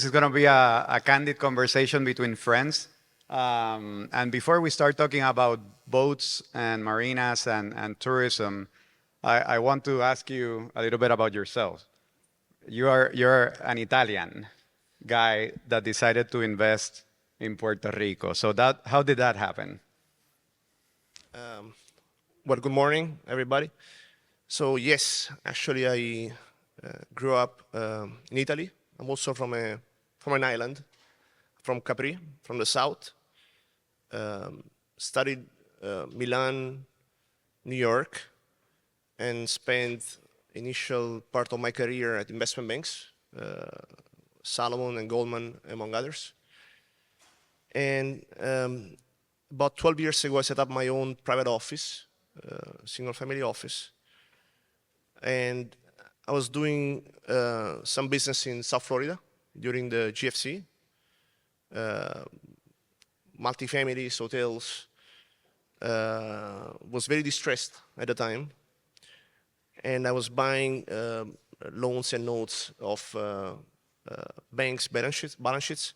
This is going to be a candid conversation between friends. And before we start talking about boats and marinas and tourism, I want to ask you a little bit about yourself. You're an Italian guy that decided to invest in Puerto Rico. So how did that happen? Well, good morning, everybody. So yes, actually, I grew up in Italy. I'm also from an island, from Capri, from the south. Studied Milan, New York, and spent initial part of my career at investment banks, Salomon and Goldman, among others. And about 12 years ago, I set up my own private office, single family office. And I was doing some business in South Florida during the GFC, multifamilies, hotels. Was very distressed at the time. And I was buying loans and notes of banks' balance sheets.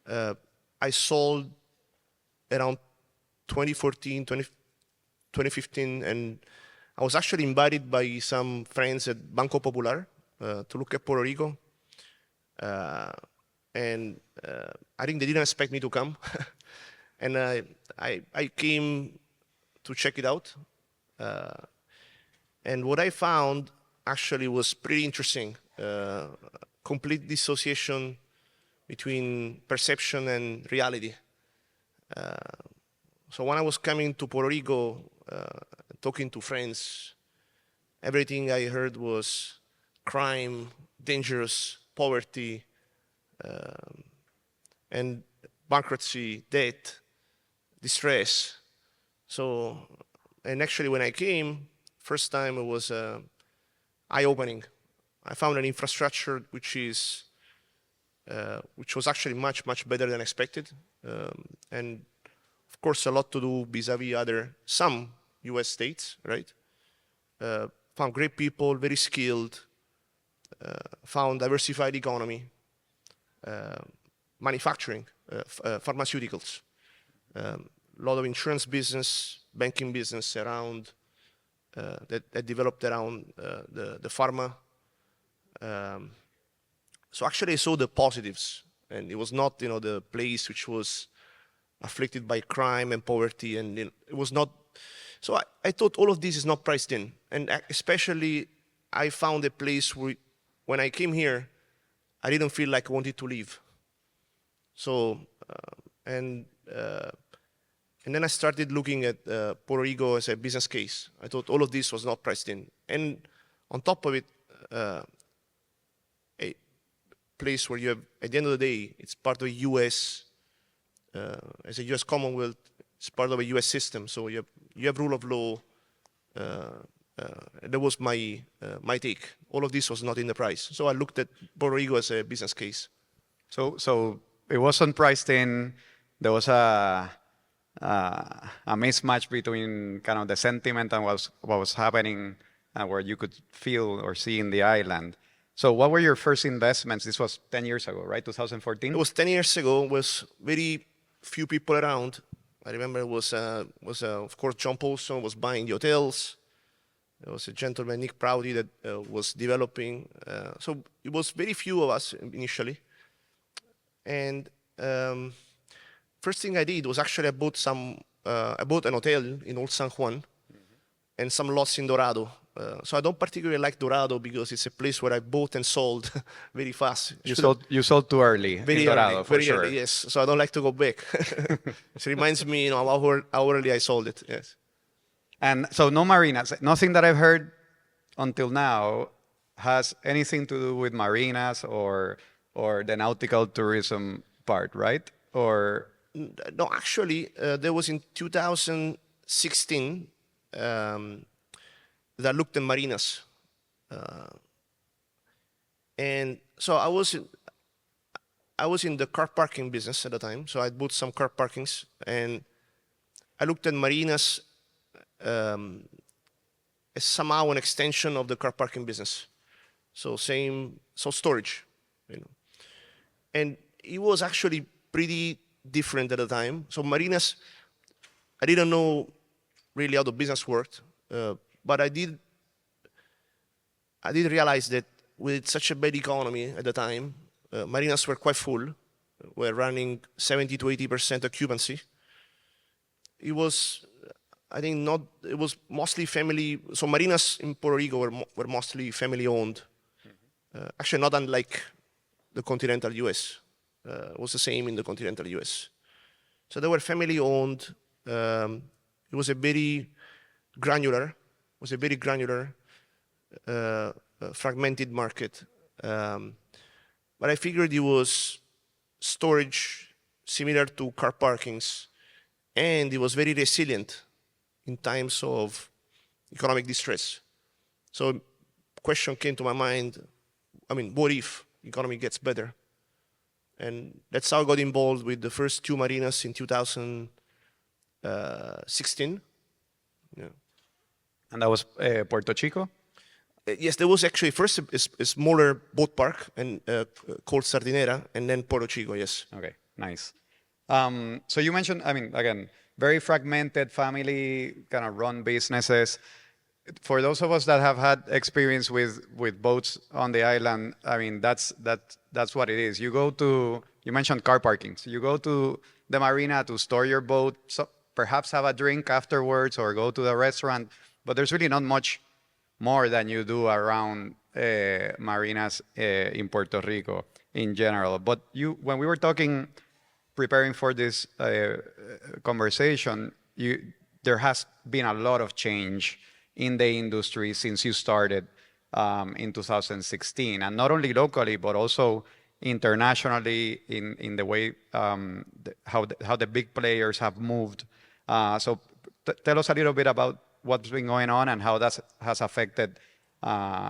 I sold around 2014, 2015, and I was actually invited by some friends at Banco Popular to look at Puerto Rico. And I think they didn't expect me to come. And I came to check it out. And what I found actually was pretty interesting. Complete dissociation between perception and reality. So when I was coming to Puerto Rico, talking to friends, everything I heard was crime, dangerous, poverty, and bankruptcy, debt, distress. So, and actually when I came, first time it was eye-opening. I found an infrastructure which was actually much better than expected, and of course a lot to do vis-a-vis some U.S. states, right? Found great people, very skilled. Found diversified economy, manufacturing, pharmaceuticals, a lot of insurance business, banking business around that developed around the pharma. So actually I saw the positives, and it was not the place which was afflicted by crime and poverty, and it was not. So I thought all of this is not priced in, and especially I found a place where when I came here, I didn't feel like I wanted to leave. So and then I started looking at Puerto Rico as a business case. I thought all of this was not priced in, and on top of it, a place where you have, at the end of the day, it's part of a U.S. As a U.S. Commonwealth, it's part of a U.S. system. So you have rule of law. That was my take. All of this was not in the price. So I looked at Puerto Rico as a business case. So it wasn't priced in. There was a mismatch between kind of the sentiment and what was happening, where you could feel or see in the island. So what were your first investments? This was 10 years ago, right? 2014? It was 10 years ago. It was very few people around. I remember it was of course, John Paulson was buying the hotels. There was a gentleman, Nick Prouty, that was developing. So it was very few of us initially. And first thing I did was actually I bought an hotel in Old San Juan and some lots in Dorado. So I don't particularly like Dorado because it's a place where I bought and sold very fast. You sold too early in Dorado, for sure. Early, yes. So I don't like to go back. It reminds me, how early I sold it. Yes. And so no marinas. Nothing that I've heard until now has anything to do with marinas or the nautical tourism part, right? Or no, actually, there was in 2016 that I looked at marinas, and so I was in the car parking business at the time. So I bought some car parkings, and I looked at marinas as somehow an extension of the car parking business. So storage, And it was actually pretty different at the time. So marinas, I didn't know really how the business worked, but I did realize that with such a bad economy at the time, marinas were quite full, were running 70 to 80% occupancy. It was, I think, not. It was mostly family. So marinas in Puerto Rico were mostly family owned. Actually, not unlike the continental U.S. It was the same in the continental U.S. So they were family owned. It was a very granular. Fragmented market. But I figured it was storage similar to car parkings, and it was very resilient in times of economic distress. So question came to my mind, I mean, what if economy gets better? And that's how I got involved with the first two marinas in 2016. Yeah. And that was Puerto Chico? Yes, there was actually first a smaller boat park and called Sardinera, and then Puerto Chico, yes. Okay, nice. So you mentioned, I mean, again, very fragmented family kind of run businesses. For those of us that have had experience with boats on the island, I mean, that's what it is. You mentioned car parkings. You go to the marina to store your boat, so perhaps have a drink afterwards or go to the restaurant, but there's really not much more than you do around marinas in Puerto Rico in general. But when we were preparing for this conversation, there has been a lot of change in the industry since you started in 2016, and not only locally but also internationally in the way how the big players have moved. So tell us a little bit about what's been going on and how that has affected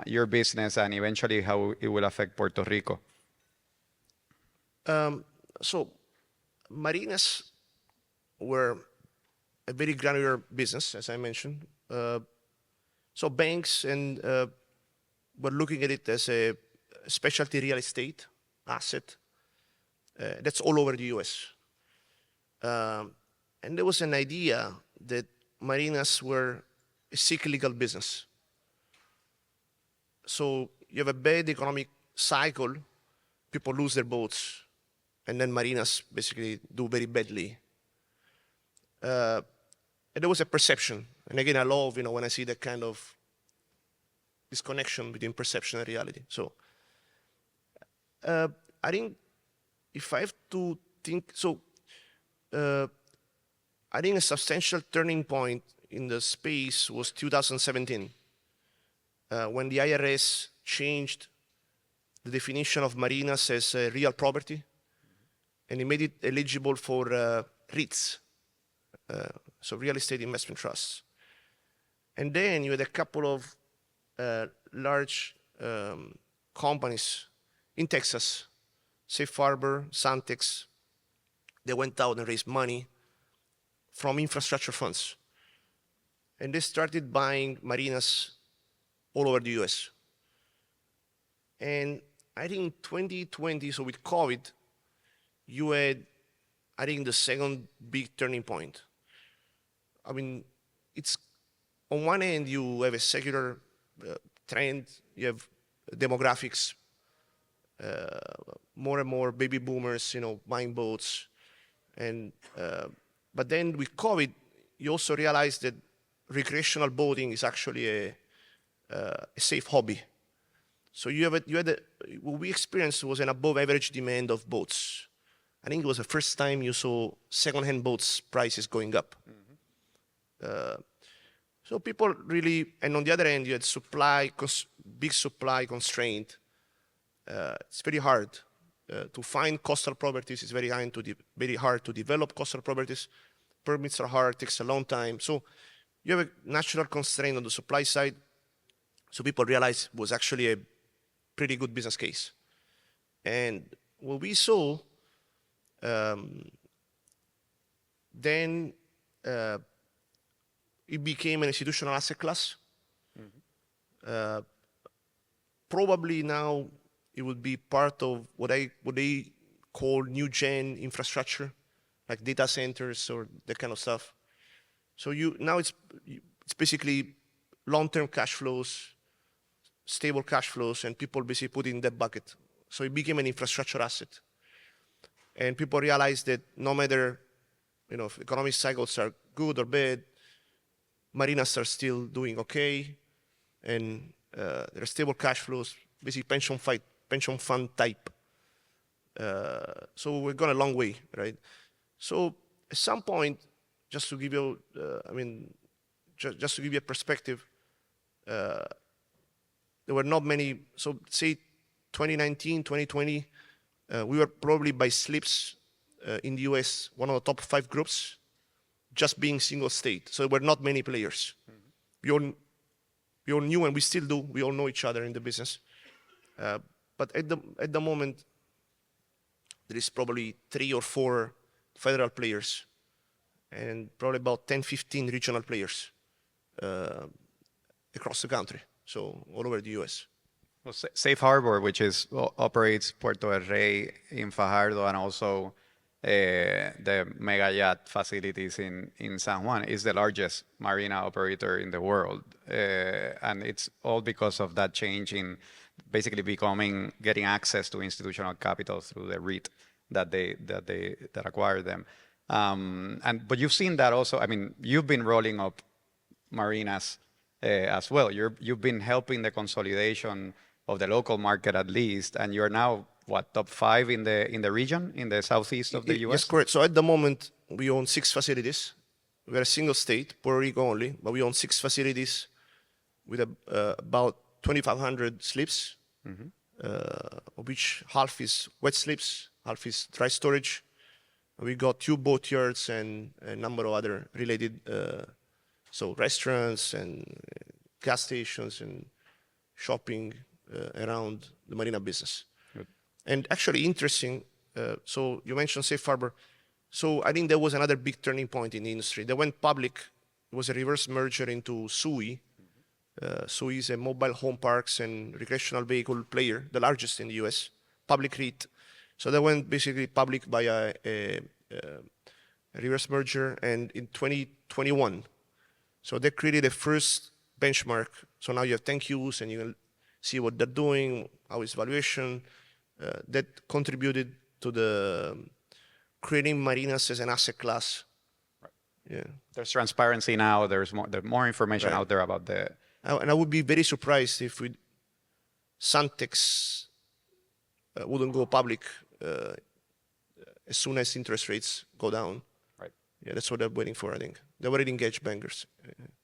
your business and eventually how it will affect Puerto Rico. So marinas were a very granular business, as I mentioned. So banks and were looking at it as a specialty real estate asset that's all over the U.S. And there was an idea that marinas were a cyclical business. So you have a bad economic cycle, people lose their boats, and then marinas basically do very badly. And there was a perception. And again, I love, when I see that kind of disconnection between perception and reality. So I think if I have to think, I think a substantial turning point in the space was 2017, when the IRS changed the definition of marinas as real property, and it made it eligible for REITs, so real estate investment trusts. And then you had a couple of large companies in Texas, Safe Harbor, Santex. They went out and raised money from infrastructure funds. And they started buying marinas all over the US. And I think 2020, so with COVID, you had, I think, the second big turning point. I mean, it's, on one end, you have a secular trend, you have demographics, more and more baby boomers, buying boats. And but then with COVID, you also realize that recreational boating is actually a safe hobby. So what we experienced was an above average demand of boats. I think it was the first time you saw secondhand boats prices going up. So people really, and on the other end, you had big supply constraint. It's very hard to find coastal properties. It's very hard to develop coastal properties. Permits are hard, takes a long time. So you have a natural constraint on the supply side. So people realized it was actually a pretty good business case. And what we saw, then it became an institutional asset class. Probably now it would be part of what they called new gen infrastructure, like data centers or that kind of stuff. So now it's basically long-term cash flows, stable cash flows, and people basically put in that bucket. So it became an infrastructure asset. And people realized that no matter if economic cycles are good or bad, marinas are still doing okay, and there are stable cash flows, basically pension fund type. So we've gone a long way, right? So at some point, just to give you, just to give you a perspective, there were not many. So say 2019, 2020, we were probably by slips in the US one of the top 5 groups, just being single state. So there were not many players. Mm-hmm. We all knew, and we still do. We all know each other in the business. But at the moment, there is probably 3 or 4 federal players, and probably about 10, 15 regional players across the country, so all over the US. Well, Safe Harbor, which operates Puerto del Rey in Fajardo and also the mega yacht facilities in San Juan, is the largest marina operator in the world. And it's all because of that change in basically getting access to institutional capital through the REIT that acquired them. But you've seen that also. I mean, you've been rolling up marinas as well. You've been helping the consolidation of the local market at least, and you're now top 5 in the region, in the southeast of the US? Yes, correct. So at the moment, we own 6 facilities. We're a single state, Puerto Rico only, but we own 6 facilities with about 2,500 slips, mm-hmm. Of which half is wet slips, half is dry storage. We got 2 boat yards and a number of other related, so restaurants and gas stations and shopping around the marina business. Good. And actually interesting, so you mentioned Safe Harbor. So I think there was another big turning point in the industry. They went public. It was a reverse merger into SUI. SUI is a mobile home parks and recreational vehicle player, the largest in the US, public REIT. So they went basically public by a reverse merger, and in 2021, so they created a first benchmark. So now you have 10 Qs, and you can see what they're doing, how is valuation. That contributed to the creating marinas as an asset class. Right. Yeah. There's transparency now. There's more information right. out there about the. And I would be very surprised if Santex wouldn't go public as soon as interest rates go down. Right. Yeah, that's what they're waiting for, I think. They're already engaged bankers.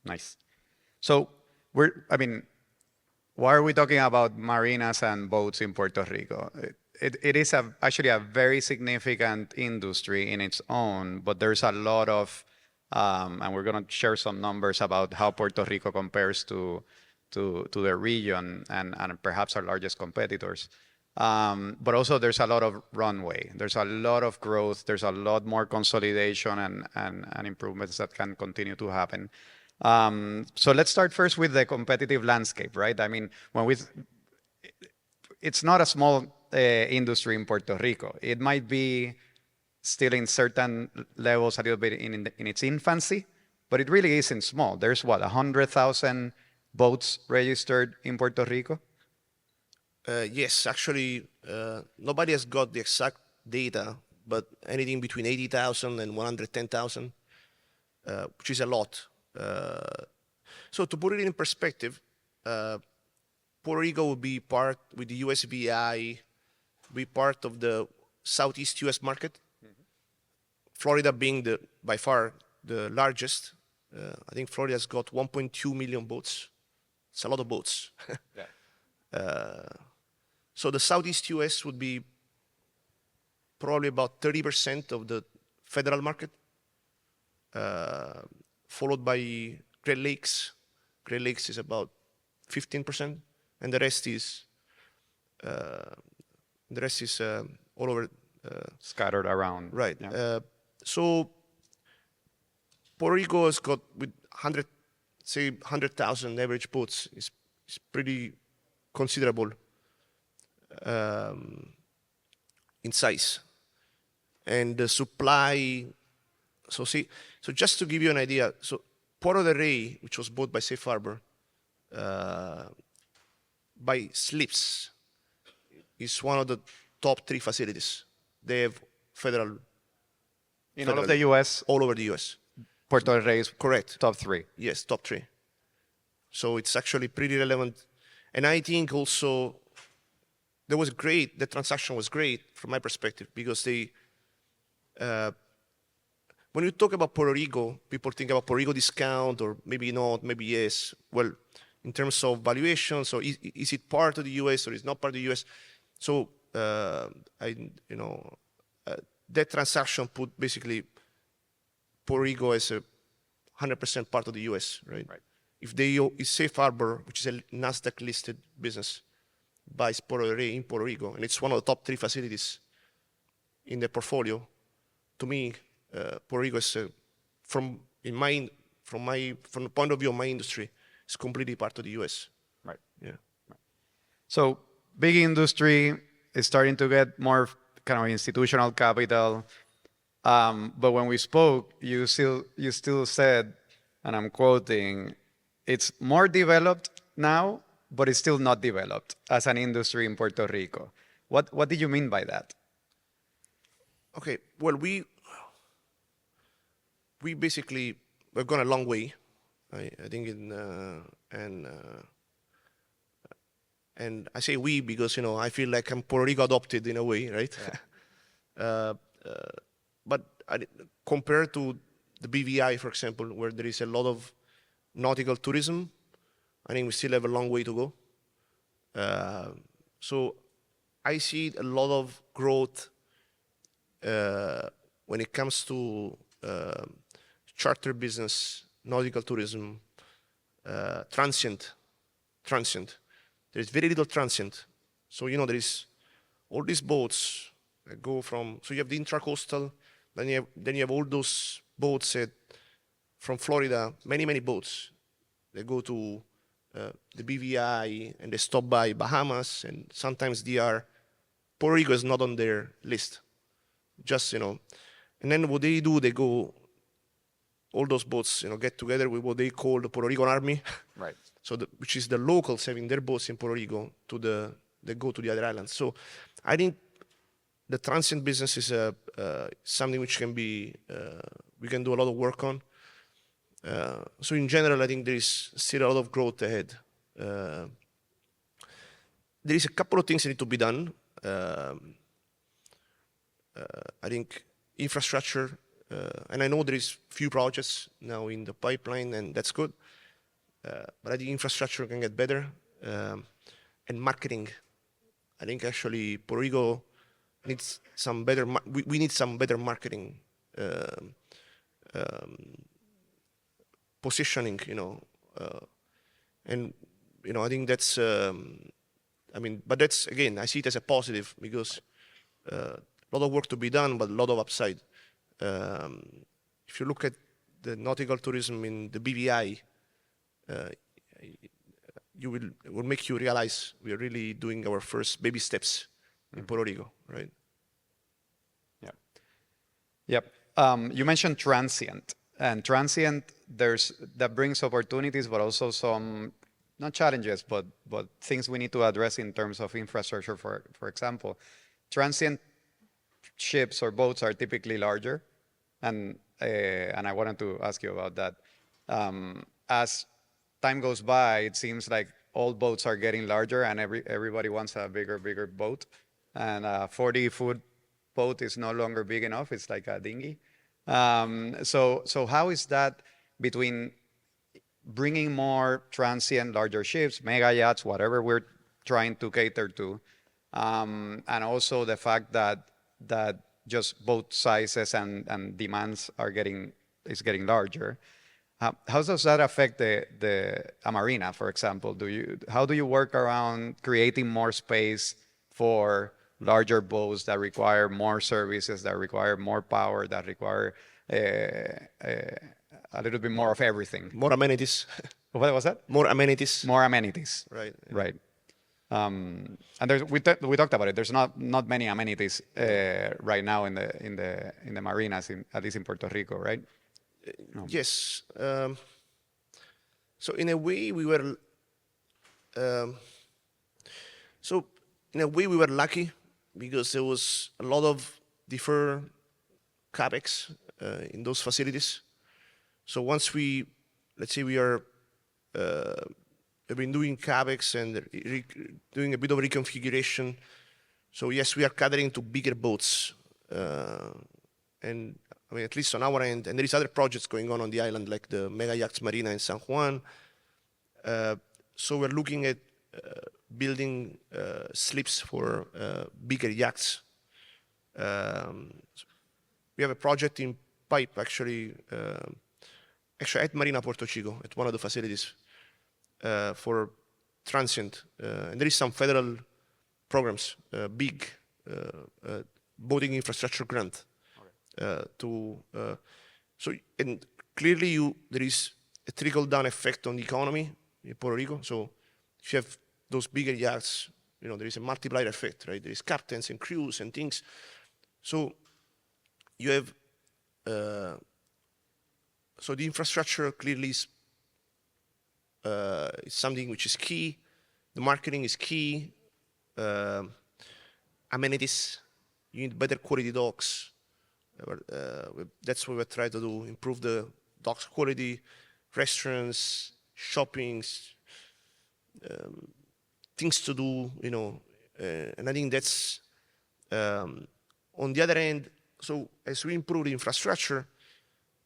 Nice. So why are we talking about marinas and boats in Puerto Rico? It is actually a very significant industry in its own, but there's a lot of, and we're going to share some numbers about how Puerto Rico compares to the region and perhaps our largest competitors. But also there's a lot of runway. There's a lot of growth. There's a lot more consolidation and improvements that can continue to happen. So let's start first with the competitive landscape, right? I mean, it's not a small industry in Puerto Rico. It might be still in certain levels a little bit in its infancy, but it really isn't small. There's 100,000 boats registered in Puerto Rico? Yes, actually, nobody has got the exact data, but anything between 80,000 and 110,000, which is a lot. So to put it in perspective, Puerto Rico will be part with the USVI, be part of the Southeast US market. Mm-hmm. Florida being by far the largest. I think Florida's got 1.2 million boats. It's a lot of boats. Yeah. So the Southeast US would be probably about 30% of the federal market, followed by Great Lakes. Great Lakes is about 15%, and the rest is all over. Scattered around. Right. Yeah. So Puerto Rico has got with 100,000 average boats is pretty considerable in size. and the supply. So just to give you an idea, so Puerto del Rey, which was bought by Safe Harbor, by slips, is one of the top 3 facilities. They have federal In all of the U.S., all over the U.S. Puerto del Rey is Correct. top 3. Yes, top 3. So it's actually pretty relevant. And I think also the transaction was great from my perspective because when you talk about Puerto Rico, people think about Puerto Rico discount or maybe not, maybe yes. Well, in terms of valuation, so is it part of the U.S. or is not part of the U.S.? So that transaction put basically Puerto Rico as a 100% part of the U.S., right? If Safe Harbor, which is a NASDAQ listed business, buys Puerto del Rey in Puerto Rico, and it's one of the top 3 facilities in the portfolio, to me, Puerto Rico is from the point of view of my industry, it's completely part of the U.S. Right. Yeah. So big industry is starting to get more kind of institutional capital. But when we spoke, you still said, and I'm quoting, it's more developed now, but it's still not developed as an industry in Puerto Rico. What did you mean by that? Okay. Well, we basically we've gone a long way. I think and I say we because I feel like I'm Puerto Rico adopted in a way, right? Yeah. But compared to the BVI, for example, where there is a lot of nautical tourism, I think we still have a long way to go. So I see a lot of growth when it comes to charter business, nautical tourism, transient. There's very little transient. So there is all these boats that go from. So you have the intracoastal, then you have all those boats from Florida, many boats. They go to the BVI and they stop by Bahamas and sometimes DR. Puerto Rico is not on their list. Just and then what they do, they go. All those boats, get together with what they call the Puerto Rican Army. Right. So, which is the locals having their boats in Puerto Rico they go to the other islands. So, I think the transient business is something which can be we can do a lot of work on. So, in general, I think there is still a lot of growth ahead. There is a couple of things that need to be done. I think infrastructure. And I know there is few projects now in the pipeline, and that's good. But I think infrastructure can get better, and marketing. I think actually Puerto Rico needs some better. We need some better marketing, positioning. And I think that's. But that's again, I see it as a positive because a lot of work to be done, but a lot of upside. If you look at the nautical tourism in the BVI, it will make you realize we are really doing our first baby steps in Puerto Rico, right? Yeah. Yep. You mentioned transient, and transient that brings opportunities, but also some not challenges, but things we need to address in terms of infrastructure. For example, transient ships or boats are typically larger. And I wanted to ask you about that. As time goes by, it seems like all boats are getting larger, and everybody wants a bigger boat. And a 40-foot boat is no longer big enough; it's like a dinghy. So how is that between bringing more transient, larger ships, mega yachts, whatever we're trying to cater to, and also the fact that just both sizes and demands is getting larger. How does that affect a marina, for example? How do you work around creating more space for larger boats that require more services, that require more power, that require a little bit more of everything? More amenities. What was that? More amenities. More amenities. Right. Right. And we talked about it. There's not many amenities right now in the marinas, at least in Puerto Rico, right? Yes. So in a way, we were. Um, so in a way, we were lucky because there was a lot of deferred capex in those facilities. So once we, let's say, have been doing capex and doing a bit of reconfiguration. So yes, we are catering to bigger boats, and I mean at least on our end. And there is other projects going on the island, like the mega yachts Marina in San Juan. So we're looking at building slips for bigger yachts. We have a project in pipe actually at Marina Puerto Chico, at one of the facilities for transient. And there is some federal programs, big boating infrastructure grant so and clearly there is a trickle down effect on the economy in Puerto Rico. So if you have those bigger yachts, there is a multiplier effect, right? There is captains and crews and things. So you have so the infrastructure clearly is something which is key. The marketing is key. Amenities, you need better quality docks. That's what we're trying to do, improve the docks quality, restaurants, shoppings, things to do, and I think that's, on the other end, so as we improve the infrastructure,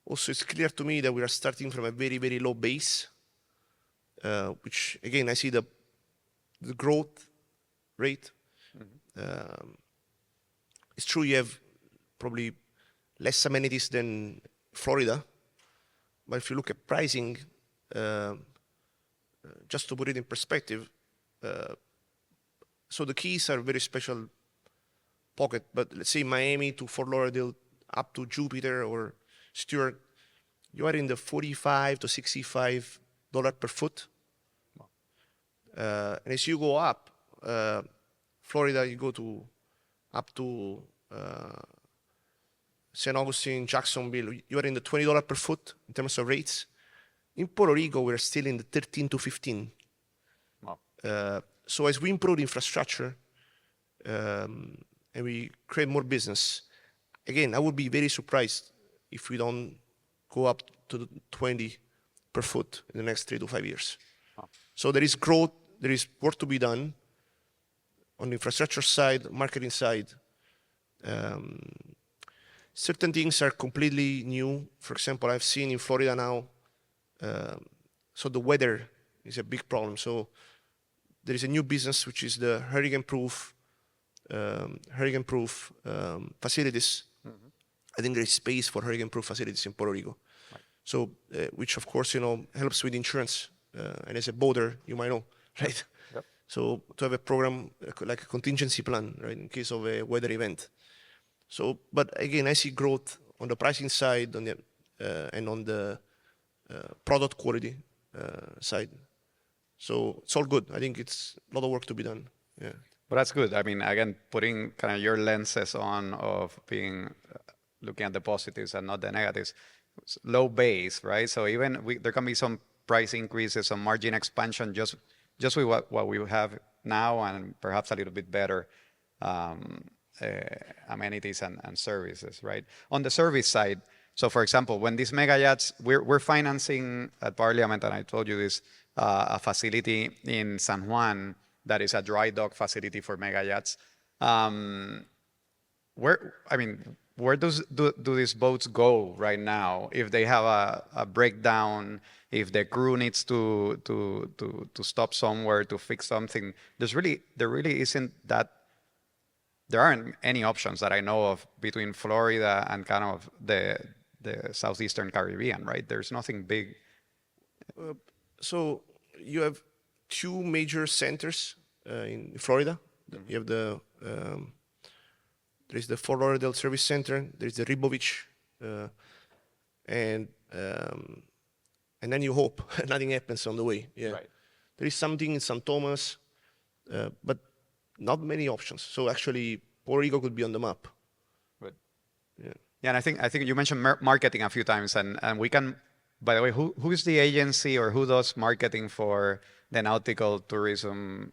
also it's clear to me that we are starting from a very, very low base, which again, I see the growth rate. It's true you have probably less amenities than Florida, but if you look at pricing, just to put it in perspective, so the Keys are very special pocket, but let's say Miami to Fort Lauderdale up to Jupiter or Stewart, you are in the $45 to $65 per foot. And as you go up, Florida, you go to up to St. Augustine, Jacksonville, you are in the $20 per foot in terms of rates. In Puerto Rico, we're still in the 13 to 15. Wow. So as we improve the infrastructure and we create more business, again, I would be very surprised if we don't go up to the 20 per foot in the next 3 to 5 years. Wow. So there is growth, there is work to be done on the infrastructure side, marketing side. Certain things are completely new. For example, I've seen in Florida now, so the weather is a big problem. So there is a new business which is the hurricane-proof facilities. Mm-hmm. I think there is space for hurricane-proof facilities in Puerto Rico. Right. So, which of course, helps with insurance. And as a boater, you might know, right? Yep. So to have a program like a contingency plan, right, in case of a weather event. So, but again, I see growth on the pricing side, and on the product quality side. So it's all good. I think it's a lot of work to be done. Yeah. But that's good. I mean, again, putting kind of your lenses on of being looking at the positives and not the negatives. It's low base, right? So even there can be some price increases, some margin expansion, just with what we have now, and perhaps a little bit better amenities and services, right? On the service side, so for example, when these mega yachts, we're financing at Parliament, and I told you this, a facility in San Juan that is a dry dock facility for mega yachts. Where do these boats go right now if they have a breakdown, if the crew needs to stop somewhere to fix something? There really isn't that. There aren't any options that I know of between Florida and kind of the southeastern Caribbean, right? There's nothing big. So you have two major centers in Florida. Mm-hmm. You have there's the Fort Lauderdale Service Center, there's the Ribovich, and then you hope nothing happens on the way. Yeah. Right. There is something in St. Thomas, but not many options. So actually, Puerto Rico could be on the map. Good. Yeah. Yeah, and I think you mentioned marketing a few times, and we can. By the way, who is the agency or who does marketing for the nautical tourism,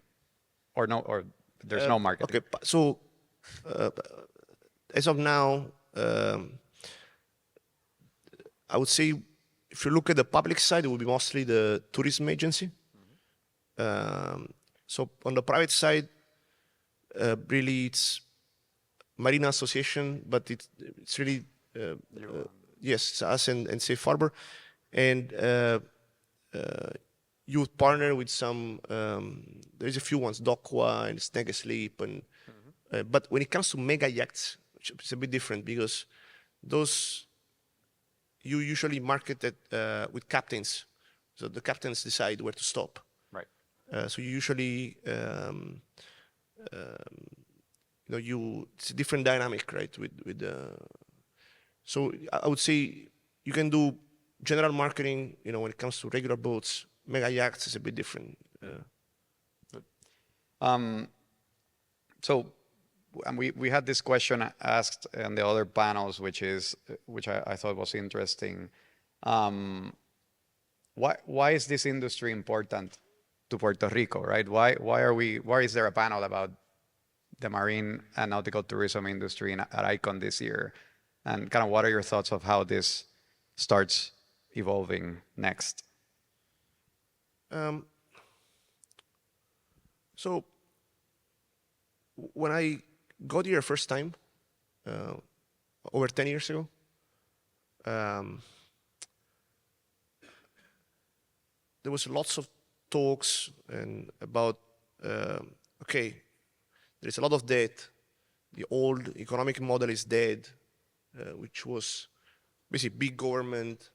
or no, or there's no marketing? Okay, so as of now, I would say if you look at the public side, it would be mostly the tourism agency. So on the private side, really it's Marina Association, but it's really yes, it's us and Safe Harbor, and you partner with some. There's a few ones, Docwa and Snag Asleep, and but when it comes to mega yachts, it's a bit different because those you usually market it with captains, so the captains decide where to stop. Right. So you usually it's a different dynamic, right? With so I would say you can do general marketing, when it comes to regular boats. Mega yachts is a bit different. So, and we had this question asked in the other panels, which I thought was interesting. Why is this industry important to Puerto Rico, right? Why is there a panel about the marine and nautical tourism industry at ICON this year? And kind of what are your thoughts of how this starts evolving next? So when I got here first time, over 10 years ago, there was lots of talks and about, okay, there's a lot of debt. The old economic model is dead, which was basically big government,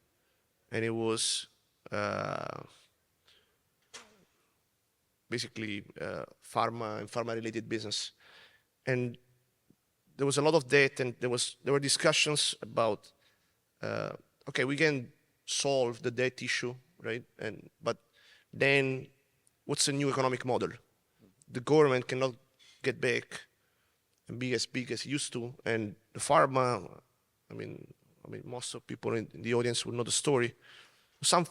and it was basically pharma and pharma-related business. And there was a lot of debt, and there were discussions about, okay, we can solve the debt issue, right? But then, what's the new economic model? The government cannot get back and be as big as it used to, and the pharma. I mean, most of people in the audience will know the story. Some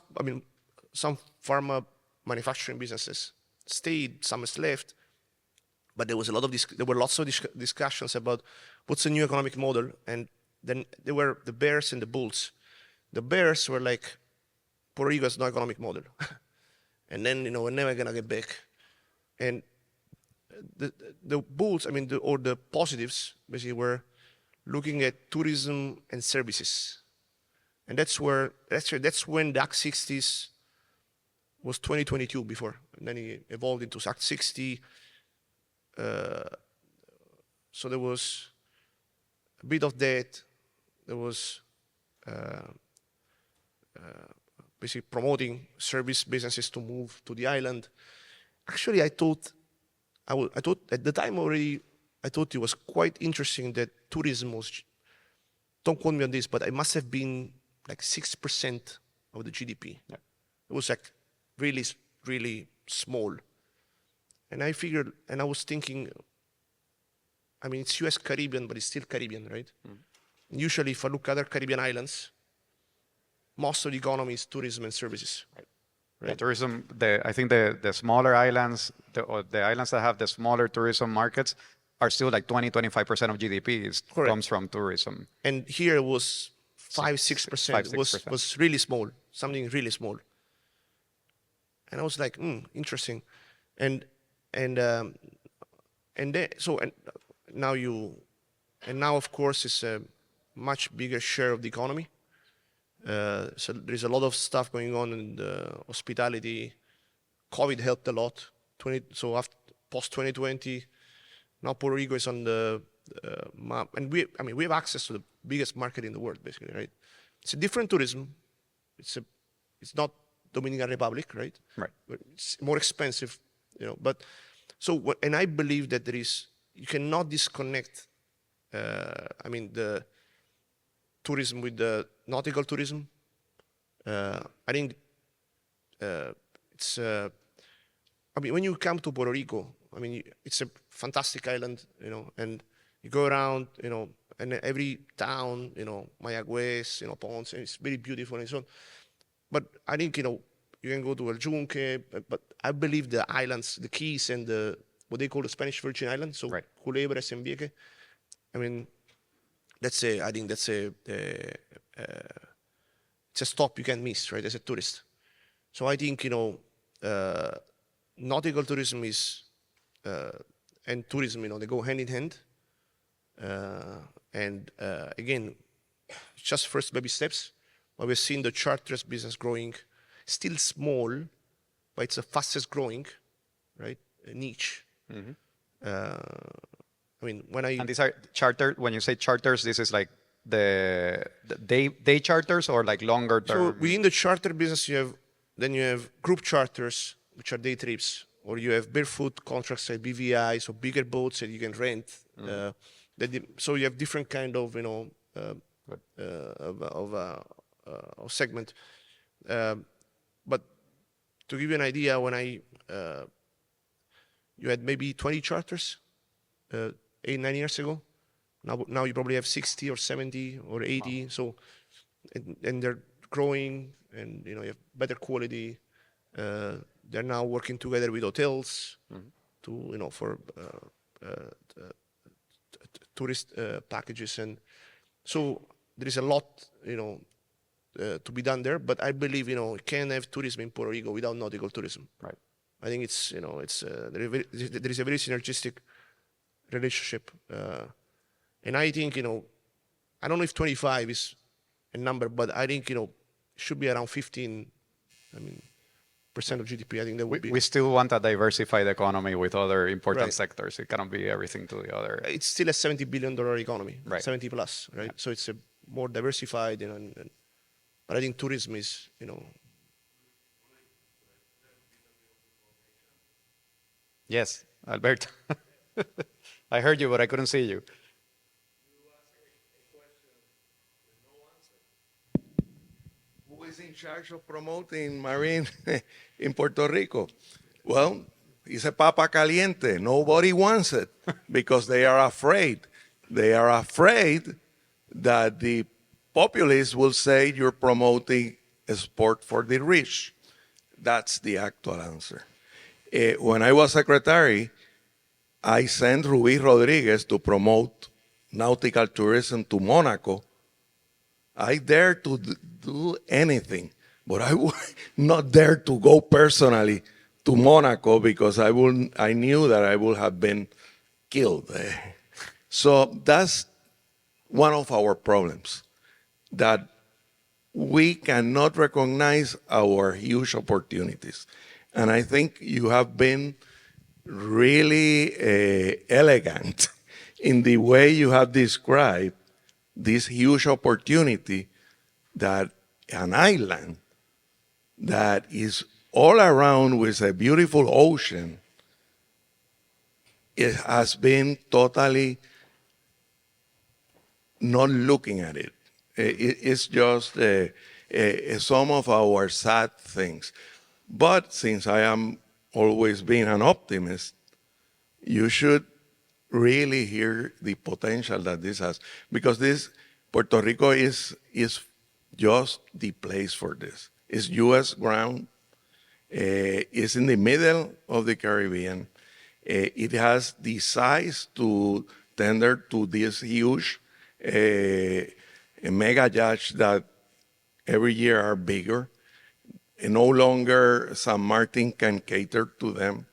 pharma manufacturing businesses stayed, some has left, but there were lots of discussions about what's the new economic model, and then there were the bears and the bulls. The bears were like, Puerto Rico has no economic model, and then we're never gonna get back. And the bulls, or the positives, basically were looking at tourism and services, and that's when the Act 60s was 2022 before, and then it evolved into Act 60. So there was a bit of that. There was basically promoting service businesses to move to the island. Actually, I thought at the time already, I thought it was quite interesting that tourism was, don't quote me on this, but it must have been like 6% of the GDP. Yeah. It was like really, really small. And I figured, and I was thinking, it's US Caribbean, but it's still Caribbean, right? Mm. Usually, if I look at other Caribbean islands, most of the economy is tourism and services. Right. Yeah, tourism, I think the smaller islands, or the islands that have the smaller tourism markets are still like 20-25% of GDP comes from tourism. And here it was 5-6%. It was really small, something really small. And I was like, interesting. And now of course it's a much bigger share of the economy. So there's a lot of stuff going on in the hospitality. COVID helped a lot. So after post 2020, now Puerto Rico is on the map, and we have access to the biggest market in the world, basically, right? It's a different tourism. It's not Dominican Republic, right? Right. It's more expensive, But and I believe that you cannot disconnect. The tourism with the nautical tourism. I think it's. When you come to Puerto Rico, I mean, it's a fantastic island, and you go around, and every town, Mayagüez, Ponce, and it's very beautiful and so on. But I think, you can go to El Yunque, but I believe the islands, the Keys and what they call the Spanish Virgin Islands, so Right. Culebras and Vieques, I mean, I think that's it's a stop you can't miss, right, as a tourist. So I think, nautical tourism and tourism, they go hand in hand. Again, just first baby steps. But we're seeing the charters business growing, still small, but it's the fastest growing, right, niche. I mean, And these are charter. When you say charters, this is like the day charters or like longer so term. within the charter business, you have group charters, which are day trips, or you have barefoot contracts like BVI, so bigger boats that you can rent. So you have different kind of of segment. But to give you an idea, when you had maybe 20 charters 8-9 years ago. Now you probably have 60 or 70 or 80. Wow. So and they're growing, and you have better quality. They're now working together with hotels to for tourist packages, and so there is a lot to be done there. But I believe you can't have tourism in Puerto Rico without nautical tourism. Right. I think it's there is a very synergistic relationship, and I think I don't know if 25 is a number, but I think it should be around 15. I mean, percent of GDP. I think that would be. We still want a diversified economy with other important Right. sectors. It cannot be everything to the other. It's still a $70 billion economy, Right. 70 plus, right? So it's a more diversified, but I think tourism is, Yes, Alberto. I heard you, but I couldn't see you. Who is in charge of promoting marine in Puerto Rico? Well, it's a papa caliente. Nobody wants it because they are afraid. They are afraid that the populace will say you're promoting a sport for the rich. That's the actual answer. When I was secretary, I sent Ruiz Rodriguez to promote nautical tourism to Monaco. I dare to do anything, but I would not dare to go personally to Monaco because I knew that I would have been killed. So that's one of our problems, that we cannot recognize our huge opportunities. And I think you have been really elegant in the way you have described this huge opportunity that an island that is all around with a beautiful ocean, it has been totally not looking at it. It's just some of our sad things. But since I am always being an optimist, you should really hear the potential that this has, because Puerto Rico is just the place for this. It's U.S. ground. It's in the middle of the Caribbean. It has the size to tender to these huge mega yachts that every year are bigger. And no longer San Martin can cater to them.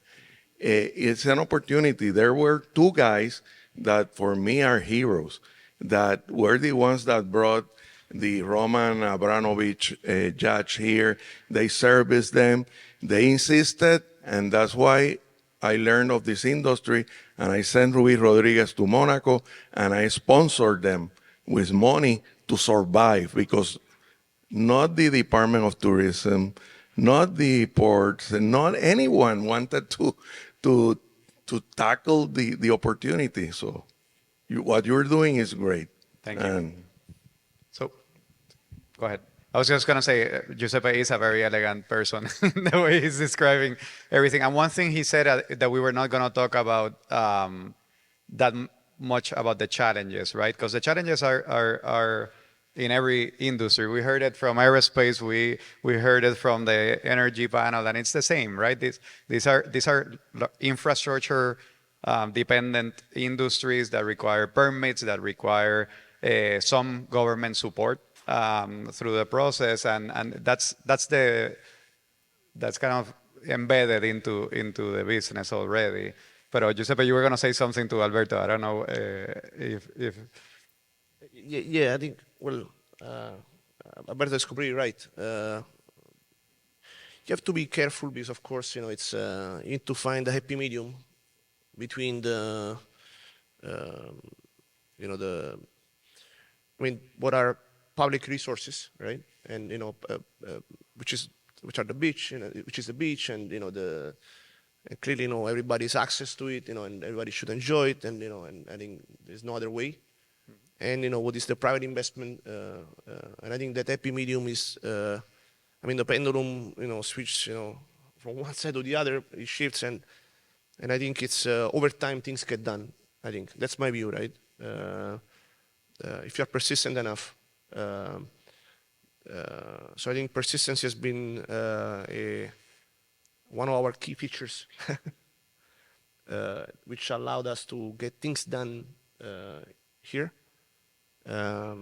It's an opportunity. There were two guys that for me are heroes, that were the ones that brought the Roman Abramovich yachts here. They serviced them. They insisted, and that's why I learned of this industry, and I sent Ruiz Rodriguez to Monaco, and I sponsored them with money to survive, because not the Department of Tourism, not the ports, and not anyone wanted to tackle the opportunity. So what you're doing is great. Thank you. So, go ahead. I was just gonna say, Giuseppe is a very elegant person, the way he's describing everything. And one thing he said that we were not gonna talk about much about the challenges, right? Because the challenges are in every industry. We heard it from aerospace. We heard it from the energy panel, and it's the same, right? These are infrastructure dependent industries that require permits, that require some government support through the process, and that's kind of embedded into the business already. But Giuseppe, you were going to say something to Alberto. I don't know if Yeah, I think, well, Alberto is completely right. You have to be careful because, of course, it's you need to find a happy medium between what are public resources, right? And which are the beach, which is the beach, and and clearly, everybody's access to it, and everybody should enjoy it, and and I think there's no other way. And what is the private investment, and I think that happy medium is, the pendulum, switch, from one side to the other, it shifts, and I think it's over time things get done. I think that's my view, right? If you're persistent enough. So I think persistence has been one of our key features, which allowed us to get things done here. I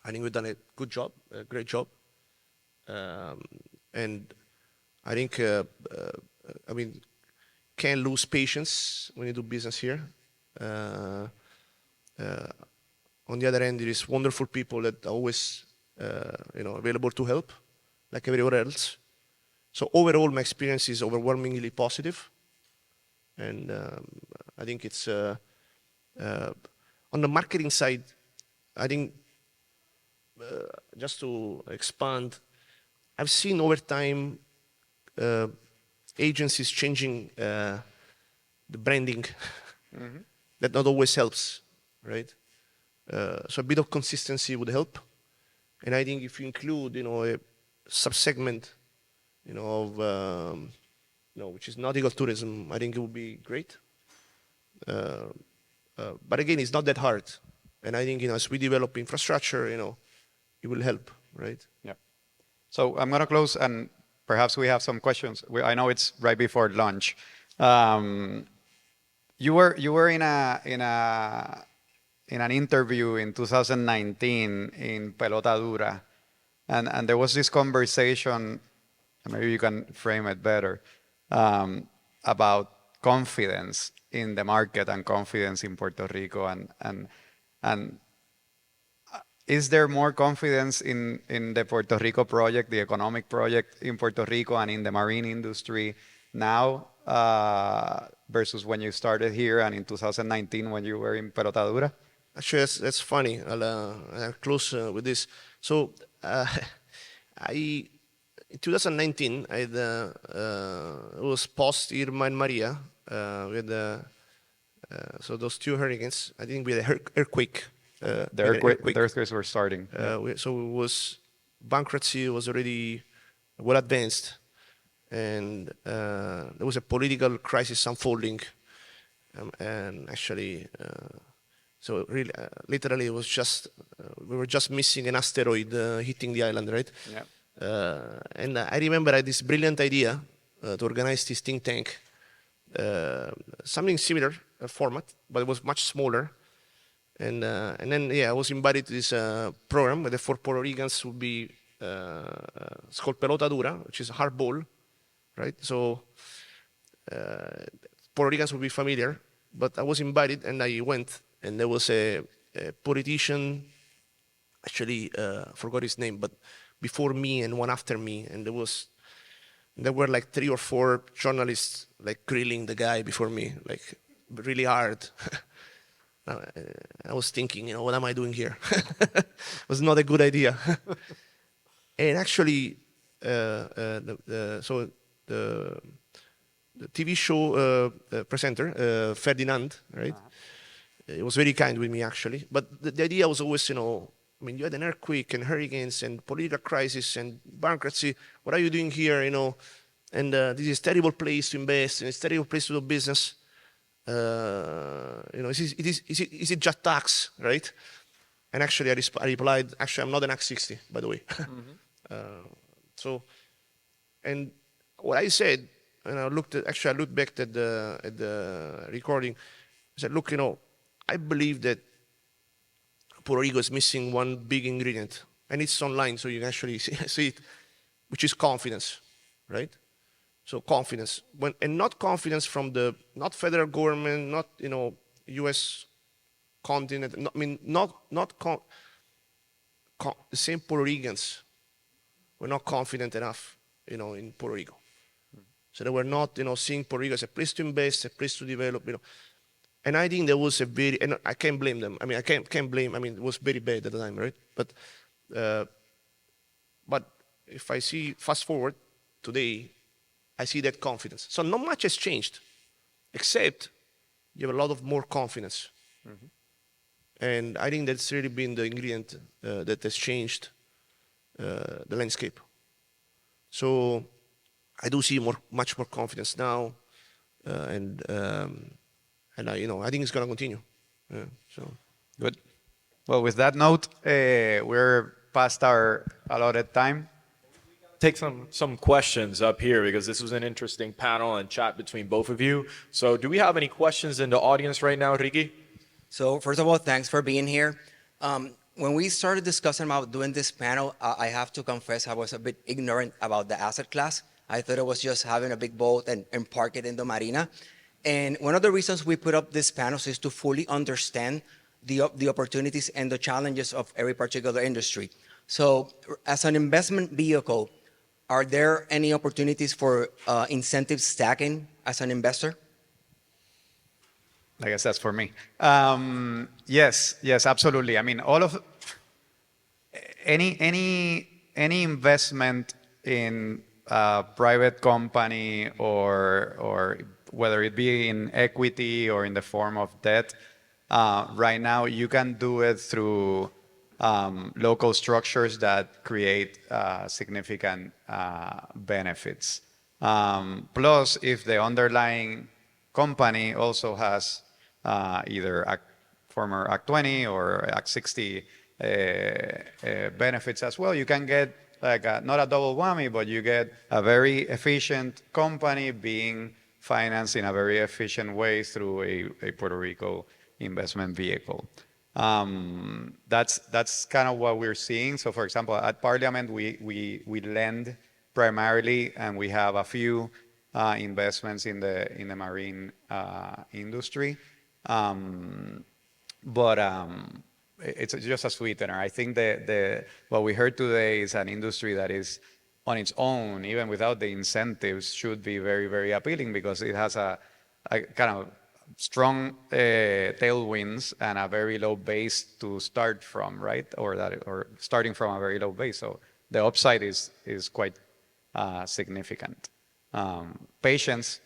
think we've done a good job, a great job. And I think, can't lose patience when you do business here. On the other hand, there is wonderful people that are always, available to help, like everywhere else. So overall, my experience is overwhelmingly positive. And I think it's, on the marketing side, I think, just to expand, I've seen over time agencies changing the branding. That not always helps, right? So a bit of consistency would help. And I think if you include, a subsegment, of, which is nautical tourism, I think it would be great. But again, it's not that hard. And I think, as we develop infrastructure, it will help, right? Yeah. So I'm going to close, and perhaps we have some questions. I know it's right before lunch. You were in an interview in 2019 in Pelota Dura, and there was this conversation, maybe you can frame it better, about confidence in the market and confidence in Puerto Rico, and is there more confidence in the Puerto Rico project, the economic project in Puerto Rico and in the marine industry now versus when you started here and in 2019 when you were in Pelota Dura? Actually, that's funny. I'll close with this. So, in 2019, it was post Irma and Maria. So those two hurricanes. I think we had an earthquake. The earthquakes were starting. So it was bankruptcy was already well advanced, and there was a political crisis unfolding, and actually. So really, literally, it was just we were just missing an asteroid hitting the island, right? Yeah. And I remember I had this brilliant idea to organize this think tank, something similar format, but it was much smaller. And then I was invited to this program where the 4 Puerto Ricans would be. It's called Pelota Dura, which is a hard ball, right? So Puerto Ricans would be familiar, but I was invited and I went. And there was a politician, actually forgot his name, but before me and one after me, and there were like 3 or 4 journalists like grilling the guy before me, like really hard. I was thinking, what am I doing here? It was not a good idea. And actually, the TV show presenter, Ferdinand, right? It was very kind with me, actually. But the idea was always, I mean, you had an earthquake and hurricanes and political crisis and bankruptcy. What are you doing here, you know? And this is a terrible place to invest, and it's a terrible place to do business. You know, is it just tax, right? And actually, I replied, actually, I'm not an Act 60, by the way. So, and what I said, and I looked back at the recording. I said, look, you know, I believe that Puerto Rico is missing one big ingredient, and it's online, so you can actually see it, which is confidence, right? So confidence, and not confidence from not federal government, not U.S. continent. I mean, the same Puerto Ricans were not confident enough, in Puerto Rico. So they were not, seeing Puerto Rico as a place to invest, a place to develop, And I think there was and I can't blame them. I mean, I can't blame. I mean, it was very bad at the time, right? But if I see fast forward today, I see that confidence. So not much has changed, except you have a lot of more confidence. And I think that's really been the ingredient that has changed the landscape. So I do see much more confidence now, and I think it's going to continue. Yeah, so Good. Well, with that note, we're past our allotted time. Take some questions up here because this was an interesting panel and chat between both of you. So do we have any questions in the audience right now, Ricky? So first of all, thanks for being here. When we started discussing about doing this panel, I have to confess I was a bit ignorant about the asset class. I thought it was just having a big boat and park it in the marina. And one of the reasons we put up this panel is to fully understand the opportunities and the challenges of every particular industry. So as an investment vehicle, are there any opportunities for incentive stacking as an investor? I guess that's for me. Yes, absolutely. I mean, all of any investment in a private company or whether it be in equity or in the form of debt, right now you can do it through local structures that create significant benefits. Plus, if the underlying company also has either former Act 20 or Act 60 benefits as well, you can get like not a double whammy, but you get a very efficient company being financed in a very efficient way through a Puerto Rico investment vehicle. That's kind of what we're seeing. So, for example, at Parliament, we lend primarily, and we have a few investments in the marine industry. But it's just a sweetener. I think what we heard today is an industry that is on its own, even without the incentives, should be very, very appealing because it has a kind of strong tailwinds and a very low base to start from, right? Or starting from a very low base. So the upside is quite significant. Patience.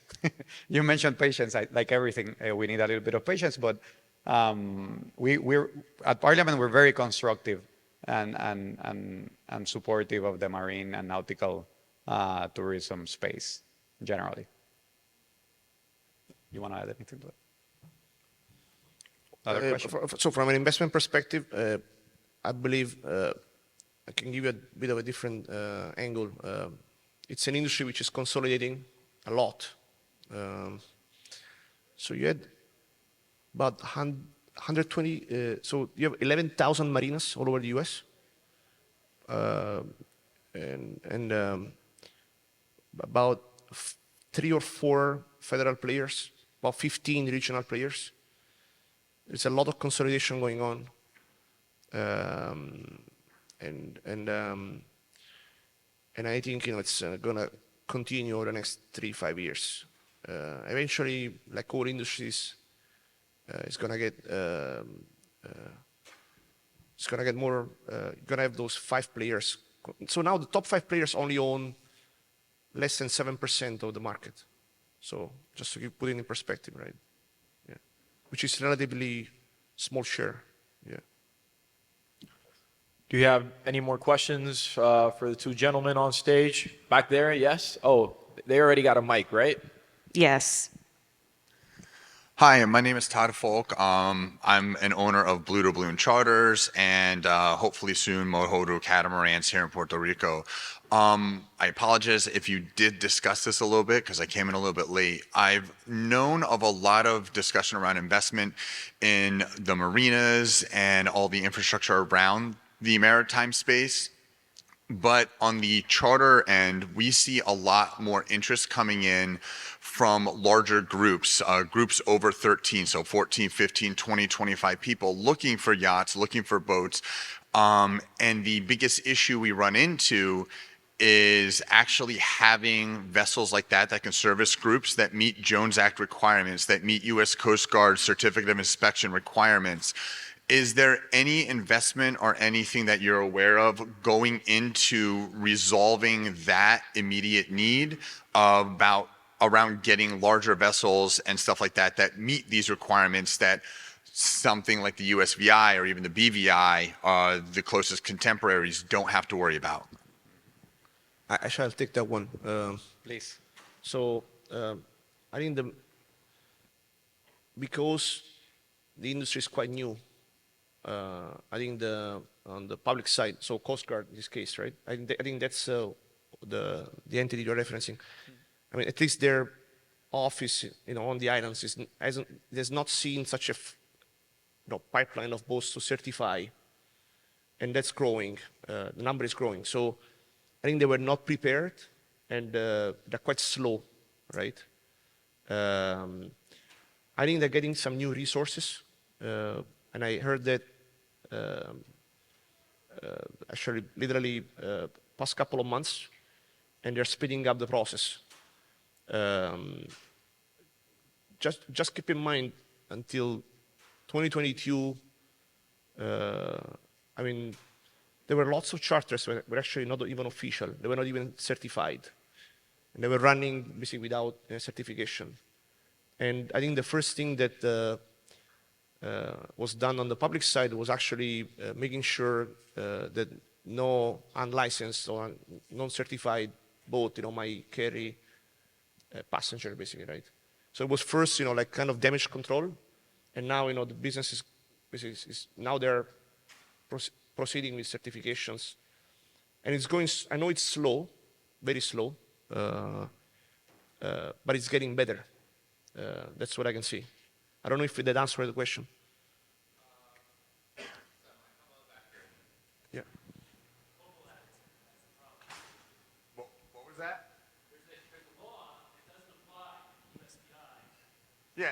You mentioned patience. Like everything, we need a little bit of patience, but we're at Parliament. We're very constructive and supportive of the marine and nautical tourism space generally. You want to add anything to it? Other question? So from an investment perspective, I believe I can give you a bit of a different angle. It's an industry which is consolidating a lot. So you had about 120, so you have 11,000 marinas all over the U.S. And about 3 or 4 federal players, about 15 regional players. There's a lot of consolidation going on. And I think it's going to continue over the next 3-5 years. Eventually, like all industries, it's going to get more. You're going to have those 5 players. So now the top 5 players only own less than 7% of the market. So just to put it in perspective, right? Yeah, which is relatively small share. Yeah. Do you have any more questions for the two gentlemen on stage? Back there, yes? Oh, they already got a mic, right? Yes. Hi, my name is Todd Folk. I'm an owner of Blue to Balloon Charters and hopefully soon Mohodo Catamarans here in Puerto Rico. I apologize if you did discuss this a little bit because I came in a little bit late. I've known of a lot of discussion around investment in the marinas and all the infrastructure around the maritime space. But on the charter end, we see a lot more interest coming in from larger groups, groups over 13, so 14, 15, 20, 25 people looking for yachts, looking for boats. And the biggest issue we run into is actually having vessels like that that can service groups that meet Jones Act requirements, that meet U.S. Coast Guard certificate of inspection requirements. Is there any investment or anything that you're aware of going into resolving that immediate need around getting larger vessels and stuff like that that meet these requirements that something like the USVI or even the BVI, the closest contemporaries, don't have to worry about? I shall take that one. Please. So I think because the industry is quite new, I think on the public side, so Coast Guard in this case, right? I think that's the entity you're referencing. I mean, at least their office, on the islands has not seen such a pipeline of boats to certify, and that's growing. The number is growing. So I think they were not prepared, and they're quite slow, right? I think they're getting some new resources, and I heard that actually literally past couple of months, and they're speeding up the process. Just keep in mind until 2022, I mean, there were lots of charters that were actually not even official. They were not even certified. And they were running basically without certification. And I think the first thing that was done on the public side was actually making sure that no unlicensed or non-certified boat, might carry a passenger, basically, right? So it was first, like kind of damage control, and now, the business is now they're proceeding with certifications, and it's going. I know it's slow, very slow, but it's getting better. That's what I can see. I don't know if that answered the question. Yeah. What was that? Yeah,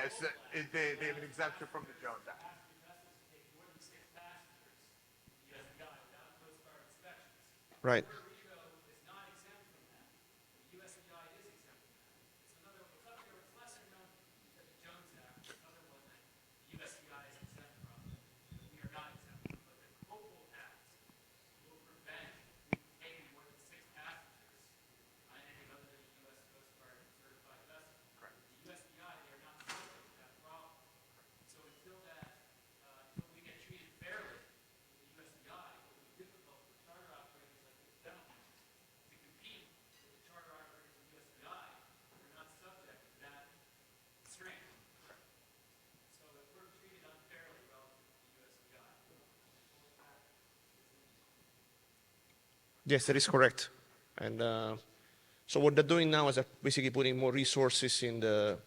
they have an exemption from the Jones Act. Right. Yes, that is correct. And so what they're doing now is they're basically putting more resources in the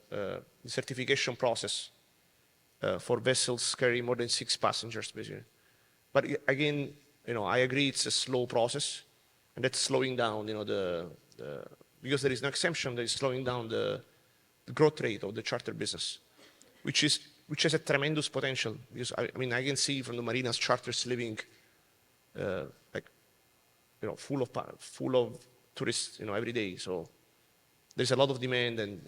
certification process for vessels carrying more than 6 passengers, basically. But again, I agree it's a slow process, and that's slowing down, because there is no exemption, that is slowing down the growth rate of the charter business, which has a tremendous potential. Because I can see from the marinas charters living full of tourists, every day. So there's a lot of demand, and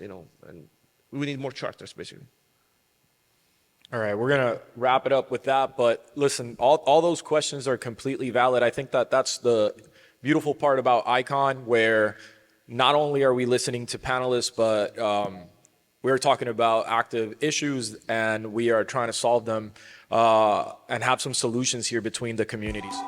we need more charters, basically. All right, we're going to wrap it up with that. But listen, all those questions are completely valid. I think that's the beautiful part about ICON, where not only are we listening to panelists, but we're talking about active issues, and we are trying to solve them and have some solutions here between the communities.